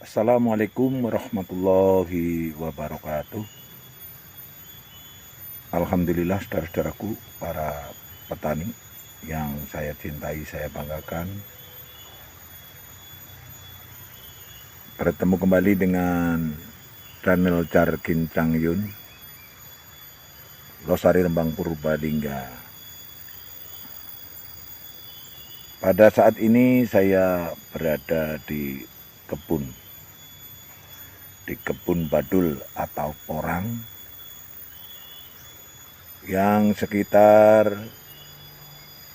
Assalamualaikum warahmatullahi wabarakatuh. Alhamdulillah saudara-saudaraku, para petani yang saya cintai, saya banggakan, bertemu kembali dengan channel Char Kincang Yun, Losari Rembang Purbalingga. Pada saat ini saya berada di kebun badul atau porang yang sekitar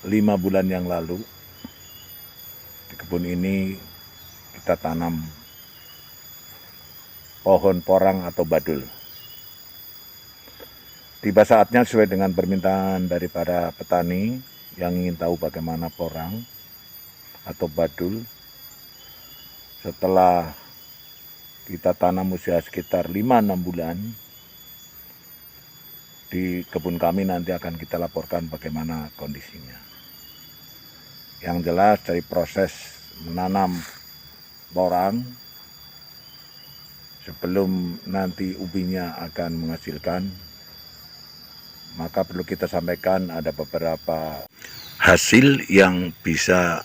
5 bulan yang lalu. Di kebun ini kita tanam pohon porang atau badul. Tiba saatnya sesuai dengan permintaan dari para petani yang ingin tahu bagaimana porang atau badul. Setelah kita tanam usia sekitar 5-6 bulan, di kebun kami nanti akan kita laporkan bagaimana kondisinya. Yang jelas dari proses menanam porang sebelum nanti ubinya akan menghasilkan, maka perlu kita sampaikan ada beberapa hasil yang bisa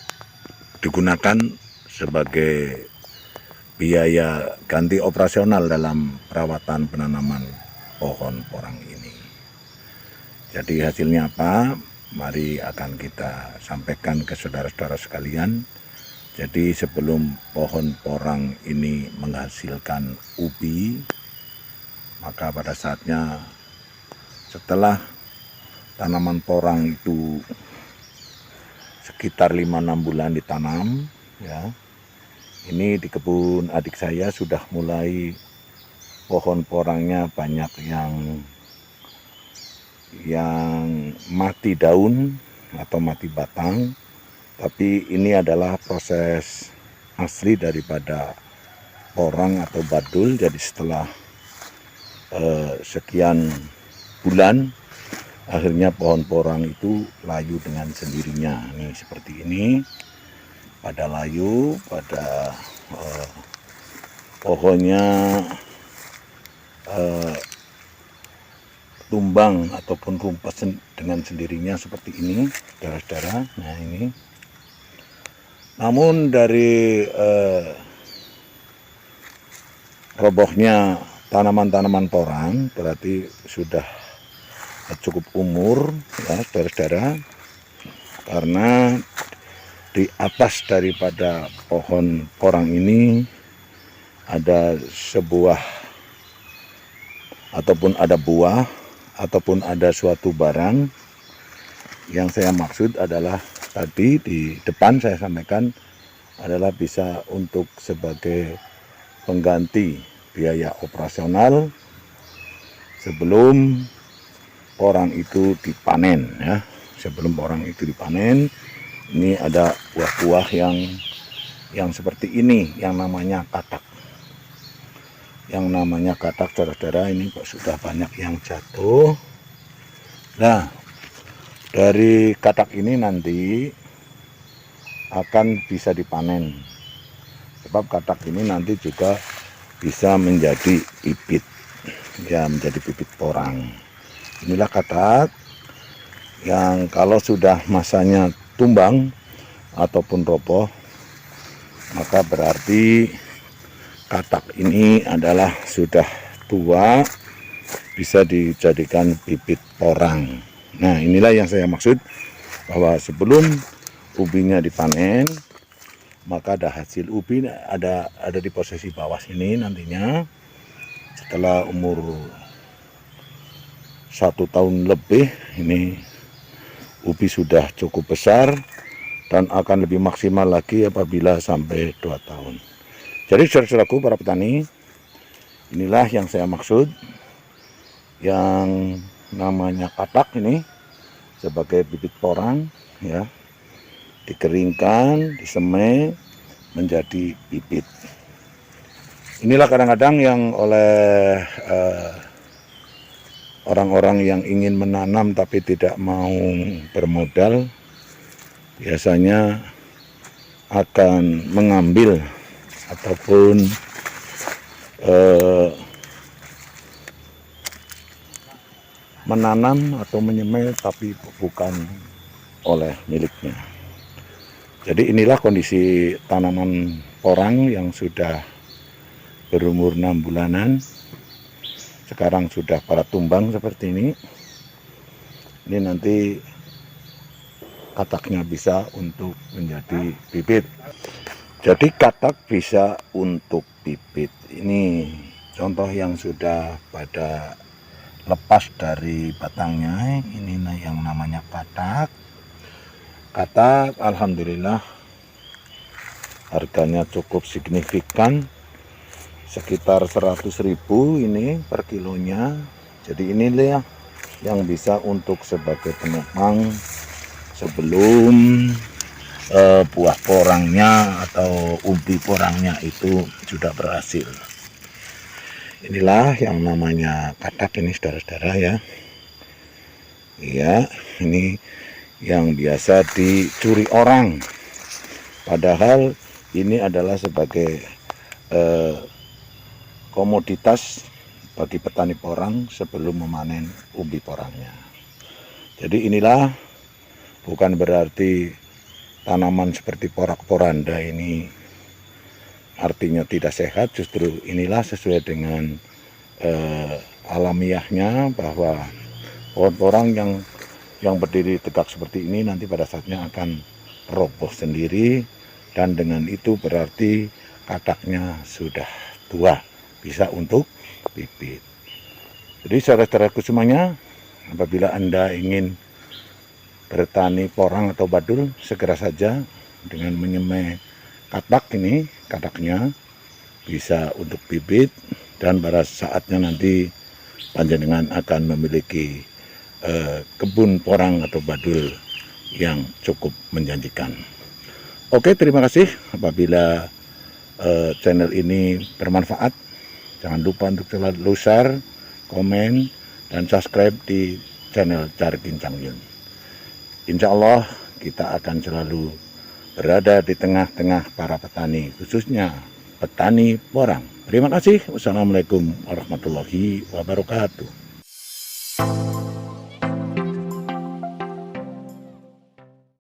digunakan sebagai biaya ganti operasional dalam perawatan penanaman pohon porang ini. Jadi hasilnya apa? Mari akan kita sampaikan ke saudara-saudara sekalian. Jadi sebelum pohon porang ini menghasilkan ubi, maka pada saatnya setelah tanaman porang itu sekitar 5-6 bulan ditanam, ya. Ini di kebun adik saya sudah mulai pohon porangnya banyak yang mati daun atau mati batang. Tapi ini adalah proses asli daripada porang atau badul. Jadi setelah sekian bulan, akhirnya pohon porang itu layu dengan sendirinya. Ini seperti ini. Pada layu, pada pohonnya tumbang ataupun rumpas dengan sendirinya seperti ini, saudara-saudara. Nah ini. Namun dari robohnya tanaman-tanaman porang berarti sudah cukup umur, ya saudara-saudara, karena di atas daripada pohon porang ini ada sebuah ataupun ada buah ataupun ada suatu barang. Yang saya maksud adalah tadi di depan saya sampaikan adalah bisa untuk sebagai pengganti biaya operasional sebelum porang itu dipanen, ya. Sebelum porang itu dipanen, ini ada buah-buah yang seperti ini, yang namanya katak. Yang namanya katak, saudara-saudara, ini kok sudah banyak yang jatuh. Nah, dari katak ini nanti akan bisa dipanen. Sebab katak ini nanti juga bisa menjadi bibit, ya, menjadi bibit porang. Inilah katak yang kalau sudah masanya tumbang ataupun roboh, maka berarti katak ini adalah sudah tua, bisa dijadikan bibit porang. Nah, inilah yang saya maksud, bahwa sebelum ubinya dipanen, maka ada hasil ubi, ada di posisi bawah sini nantinya. Setelah umur 1 tahun lebih, ini ubi sudah cukup besar dan akan lebih maksimal lagi apabila sampai 2 tahun. Jadi saudara-saudaraku, para petani, inilah yang saya maksud, yang namanya katak ini sebagai bibit porang, ya, dikeringkan, disemai menjadi bibit. Inilah kadang-kadang yang oleh orang-orang yang ingin menanam tapi tidak mau bermodal biasanya akan mengambil ataupun menanam atau menyemai tapi bukan oleh miliknya. Jadi inilah kondisi tanaman porang yang sudah berumur 6 bulanan. Sekarang sudah pada tumbang seperti ini. Ini nanti kataknya bisa untuk menjadi bibit. Jadi katak bisa untuk bibit. Ini contoh yang sudah pada lepas dari batangnya. Ini yang namanya katak. Katak alhamdulillah harganya cukup signifikan, sekitar 100.000 ini per kilonya. Jadi inilah yang bisa untuk sebagai penopang sebelum buah porangnya atau umbi porangnya itu sudah berhasil. Inilah yang namanya katak ini saudara-saudara ya. Iya, ini yang biasa dicuri orang. Padahal ini adalah sebagai komoditas bagi petani porang sebelum memanen umbi porangnya. Jadi inilah bukan berarti tanaman seperti porak-poranda ini artinya tidak sehat, justru inilah sesuai dengan alamiahnya bahwa pohon porang yang berdiri tegak seperti ini nanti pada saatnya akan roboh sendiri, dan dengan itu berarti kataknya sudah tua, bisa untuk bibit. Jadi saudara-saudaraku semuanya, apabila Anda ingin bertani porang atau badul, segera saja dengan menyemai katak ini, kataknya bisa untuk bibit, dan pada saatnya nanti panjenengan akan memiliki kebun porang atau badul yang cukup menjanjikan. Oke, terima kasih. Apabila channel ini bermanfaat, jangan lupa untuk selalu share, komen, dan subscribe di channel Cari Kincang Yun. Insya Allah kita akan selalu berada di tengah-tengah para petani, khususnya petani porang. Terima kasih. Wassalamualaikum warahmatullahi wabarakatuh.